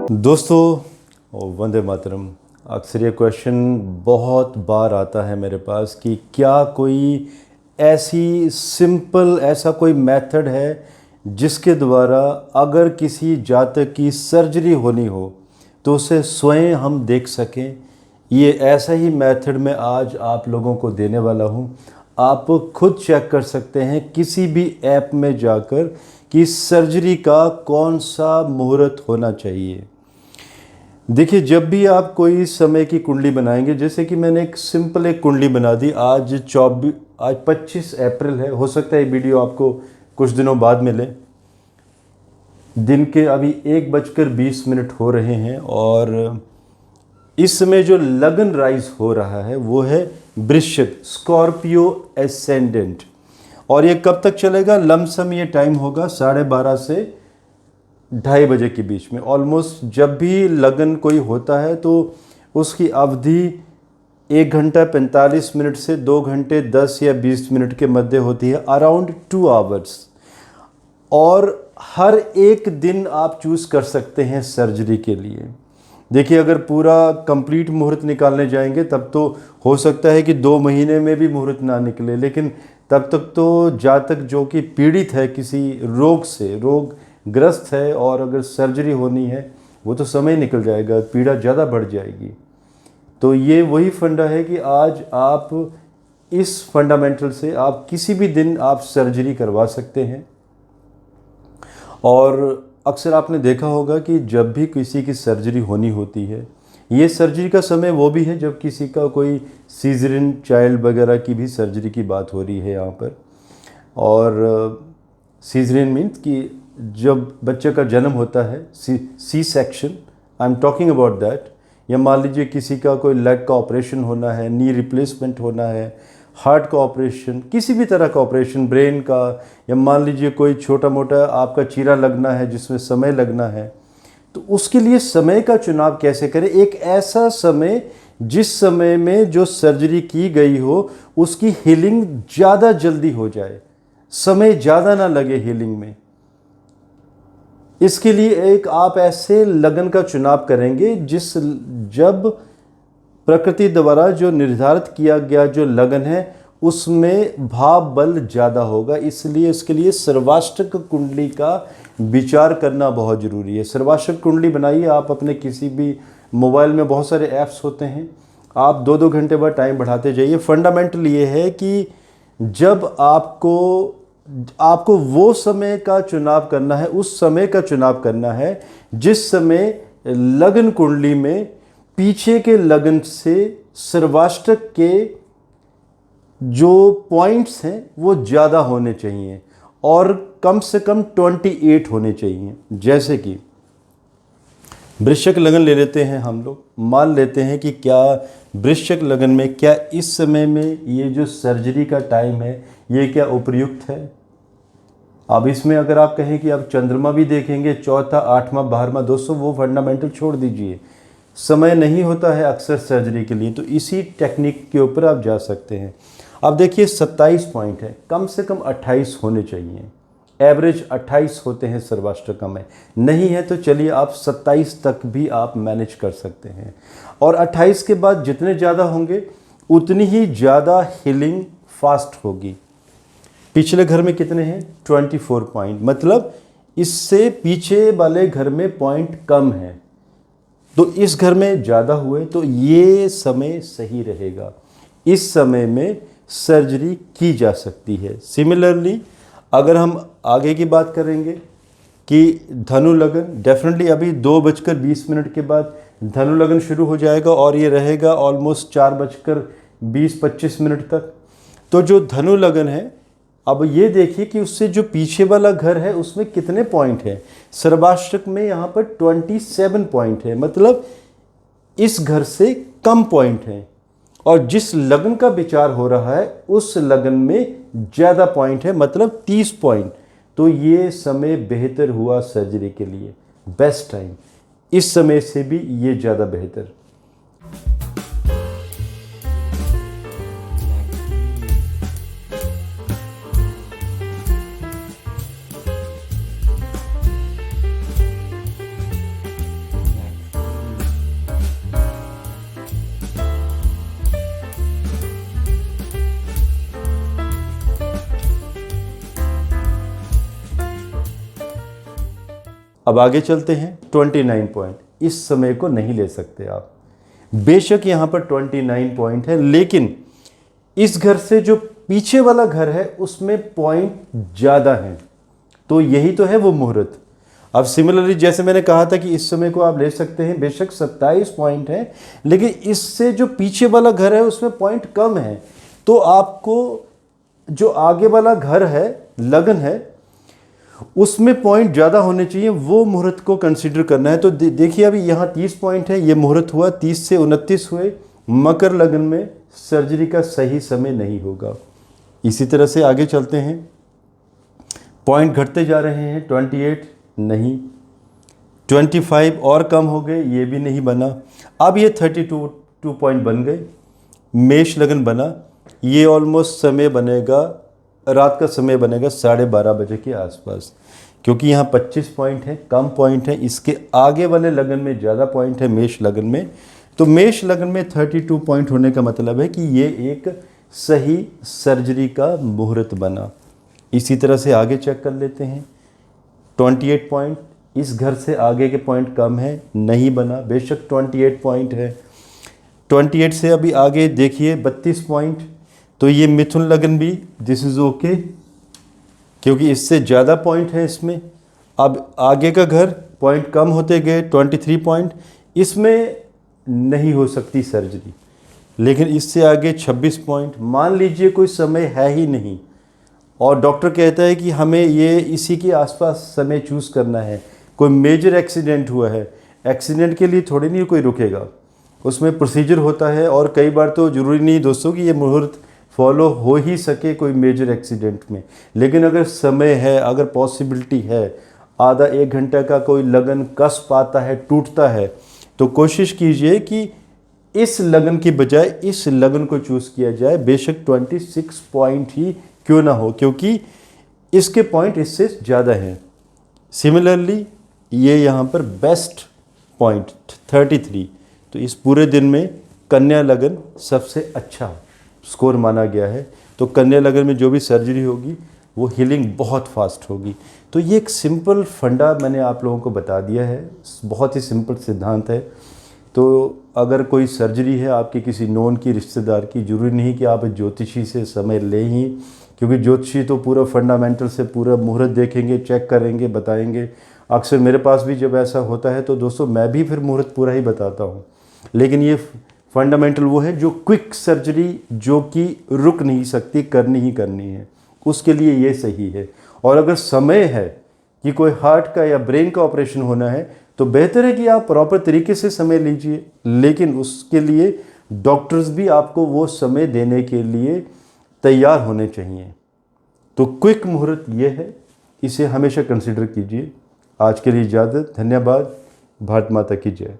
दोस्तों वंदे मातरम। अक्सर ये क्वेश्चन बहुत बार आता है मेरे पास कि क्या कोई ऐसा कोई मेथड है जिसके द्वारा अगर किसी जातक की सर्जरी होनी हो तो उसे स्वयं हम देख सकें। ये ऐसा ही मेथड मैं आज आप लोगों को देने वाला हूँ। आप खुद चेक कर सकते हैं किसी भी ऐप में जाकर कि सर्जरी का कौन सा मुहूर्त होना चाहिए। देखिए, जब भी आप कोई समय की कुंडली बनाएंगे, जैसे कि मैंने एक कुंडली बना दी। आज 25 अप्रैल है। हो सकता है ये वीडियो आपको कुछ दिनों बाद मिले। दिन के अभी 1:20 हो रहे हैं और इस समय जो लगन राइज हो रहा है वो है वृश्चिक, स्कॉर्पियो एसेंडेंट। और ये कब तक चलेगा? लमसम ये टाइम होगा 12:30 से 2:30 बजे के बीच में। ऑलमोस्ट जब भी लगन कोई होता है तो उसकी अवधि 1 घंटा 45 मिनट से 2 घंटे 10 या 20 मिनट के मध्य होती है, अराउंड 2 आवर्स। और हर एक दिन आप चूज़ कर सकते हैं सर्जरी के लिए। देखिए, अगर पूरा कंप्लीट मुहूर्त निकालने जाएंगे तब तो हो सकता है कि 2 महीने में भी मुहूर्त ना निकले, लेकिन तब तक तो जातक जो कि पीड़ित है, किसी रोग से रोगग्रस्त है, और अगर सर्जरी होनी है वो तो समय निकल जाएगा, पीड़ा ज़्यादा बढ़ जाएगी। तो ये वही फंडा है कि आज आप इस फंडामेंटल से आप किसी भी दिन आप सर्जरी करवा सकते हैं। और अक्सर आपने देखा होगा कि जब भी किसी की सर्जरी होनी होती है, ये सर्जरी का समय वो भी है जब किसी का कोई सीजरिन चाइल्ड वगैरह की भी सर्जरी की बात हो रही है यहाँ पर। और सीजरिन मीन्स कि जब बच्चे का जन्म होता है, C section, I am talking about that. या मान लीजिए किसी का कोई लेग का ऑपरेशन होना है, नी रिप्लेसमेंट होना है, हार्ट का ऑपरेशन, किसी भी तरह का ऑपरेशन, ब्रेन का, या मान लीजिए कोई छोटा मोटा आपका चीरा लगना है जिसमें समय लगना है, तो उसके लिए समय का चुनाव कैसे करें? एक ऐसा समय जिस समय में जो सर्जरी की गई हो उसकी हीलिंग ज़्यादा जल्दी हो जाए, समय ज़्यादा ना लगे हीलिंग में। इसके लिए एक आप ऐसे लगन का चुनाव करेंगे जब प्रकृति द्वारा जो निर्धारित किया गया जो लगन है उसमें भाव बल ज़्यादा होगा। इसलिए इसके लिए सर्वाष्टक कुंडली का विचार करना बहुत ज़रूरी है। सर्वाष्टक कुंडली बनाइए आप अपने किसी भी मोबाइल में, बहुत सारे ऐप्स होते हैं, आप 2-2 घंटे बाद टाइम बढ़ाते जाइए। फंडामेंटल ये है कि जब आपको वो समय का चुनाव करना है, उस समय का चुनाव करना है जिस समय लगन कुंडली में पीछे के लगन से सर्वाष्टक के जो पॉइंट्स हैं वो ज़्यादा होने चाहिए और कम से कम 28 होने चाहिए। जैसे कि वृश्चिक लगन ले लेते हैं हम लोग, मान लेते हैं कि क्या वृश्चिक लगन में क्या इस समय में ये जो सर्जरी का टाइम है ये क्या उपयुक्त है? अब इसमें अगर आप कहें कि आप चंद्रमा भी देखेंगे, चौथा, 8वां, 12वां, दोस्तों वो फंडामेंटल छोड़ दीजिए, समय नहीं होता है अक्सर सर्जरी के लिए, तो इसी टेक्निक के ऊपर आप जा सकते हैं। अब देखिए 27 पॉइंट है, कम से कम 28 होने चाहिए। एवरेज 28 होते हैं सर्वाष्टक में, नहीं है तो चलिए आप 27 तक भी आप मैनेज कर सकते हैं। और 28 के बाद जितने ज़्यादा होंगे उतनी ही ज़्यादा हीलिंग फास्ट होगी। पिछले घर में कितने हैं? 24 पॉइंट, मतलब इससे पीछे वाले घर में पॉइंट कम है, तो इस घर में ज़्यादा हुए, तो ये समय सही रहेगा। इस समय में सर्जरी की जा सकती है। सिमिलरली अगर हम आगे की बात करेंगे कि धनु लगन, डेफिनेटली अभी 2:20 के बाद धनु लगन शुरू हो जाएगा और ये रहेगा ऑलमोस्ट 4:20-25 तक। तो जो धनु लगन है, अब ये देखिए कि उससे जो पीछे वाला घर है उसमें कितने पॉइंट हैं। सर्वाष्टक में यहाँ पर 27 पॉइंट है, मतलब इस घर से कम पॉइंट हैं। और जिस लगन का विचार हो रहा है उस लगन में ज़्यादा पॉइंट है, मतलब 30 पॉइंट। तो ये समय बेहतर हुआ सर्जरी के लिए, बेस्ट टाइम। इस समय से भी ये ज़्यादा बेहतर। अब आगे चलते हैं। 29 पॉइंट, इस समय को नहीं ले सकते आप। बेशक यहाँ पर 29 पॉइंट है, लेकिन इस घर से जो पीछे वाला घर है उसमें पॉइंट ज़्यादा हैं, तो यही तो है वो मुहूर्त। अब सिमिलरली जैसे मैंने कहा था कि इस समय को आप ले सकते हैं, बेशक 27 पॉइंट है, लेकिन इससे जो पीछे वाला घर है उसमें पॉइंट कम है, तो आपको जो आगे वाला घर है, लगन है, उसमें पॉइंट ज़्यादा होने चाहिए, वो मुहूर्त को कंसीडर करना है। तो देखिए अभी यहाँ 30 पॉइंट है, ये मुहूर्त हुआ 30 से 29 हुए, मकर लगन में सर्जरी का सही समय नहीं होगा। इसी तरह से आगे चलते हैं, पॉइंट घटते जा रहे हैं। 28 नहीं, 25 और कम हो गए, ये भी नहीं बना। अब ये 32 पॉइंट बन गए, मेष लगन बना। ये ऑलमोस्ट समय बनेगा, रात का समय बनेगा 12:30 बजे के आसपास, क्योंकि यहाँ 25 पॉइंट है, कम पॉइंट है। इसके आगे वाले लगन में ज़्यादा पॉइंट है, मेष लगन में। तो मेष लगन में 32 पॉइंट होने का मतलब है कि ये एक सही सर्जरी का मुहूर्त बना। इसी तरह से आगे चेक कर लेते हैं। 28 पॉइंट, इस घर से आगे के पॉइंट कम है, नहीं बना, बेशक 28 पॉइंट है। 28 से अभी आगे देखिए 32 पॉइंट, तो ये मिथुन लगन भी दिस इज़ ओके, क्योंकि इससे ज़्यादा पॉइंट है इसमें। अब आगे का घर पॉइंट कम होते गए, 23 पॉइंट, इसमें नहीं हो सकती सर्जरी। लेकिन इससे आगे 26 पॉइंट, मान लीजिए कोई समय है ही नहीं और डॉक्टर कहता है कि हमें ये इसी के आसपास समय चूज़ करना है, कोई मेजर एक्सीडेंट हुआ है, एक्सीडेंट के लिए थोड़ी नहीं कोई रुकेगा, उसमें प्रोसीजर होता है। और कई बार तो ज़रूरी नहीं दोस्तों कि ये मुहूर्त फॉलो हो ही सके कोई मेजर एक्सीडेंट में, लेकिन अगर समय है, अगर पॉसिबिलिटी है, आधा 1 घंटा का कोई लगन कस पाता है, टूटता है, तो कोशिश कीजिए कि इस लगन की बजाय इस लगन को चूज़ किया जाए, बेशक 26 पॉइंट ही क्यों ना हो, क्योंकि इसके पॉइंट इससे ज़्यादा हैं। सिमिलरली ये यहाँ पर बेस्ट पॉइंट 33, तो इस पूरे दिन में कन्या लगन सबसे अच्छा स्कोर माना गया है। तो कन्या लगन में जो भी सर्जरी होगी वो हीलिंग बहुत फास्ट होगी। तो ये एक सिंपल फंडा मैंने आप लोगों को बता दिया है, बहुत ही सिंपल सिद्धांत है। तो अगर कोई सर्जरी है आपके किसी नोन की, रिश्तेदार की, ज़रूरी नहीं कि आप ज्योतिषी से समय लें ही, क्योंकि ज्योतिषी तो पूरा फंडामेंटल से पूरा मुहूर्त देखेंगे, चेक करेंगे, बताएंगे। अक्सर मेरे पास भी जब ऐसा होता है तो दोस्तों मैं भी फिर मुहूर्त पूरा ही बताता हूँ। लेकिन ये फंडामेंटल वो है जो क्विक सर्जरी, जो कि रुक नहीं सकती, करनी ही करनी है, उसके लिए ये सही है। और अगर समय है कि कोई हार्ट का या ब्रेन का ऑपरेशन होना है तो बेहतर है कि आप प्रॉपर तरीके से समय लीजिए, लेकिन उसके लिए डॉक्टर्स भी आपको वो समय देने के लिए तैयार होने चाहिए। तो क्विक मुहूर्त ये है, इसे हमेशा कंसिडर कीजिए। आज के लिए इजाज़त, धन्यवाद। भारत माता की जय।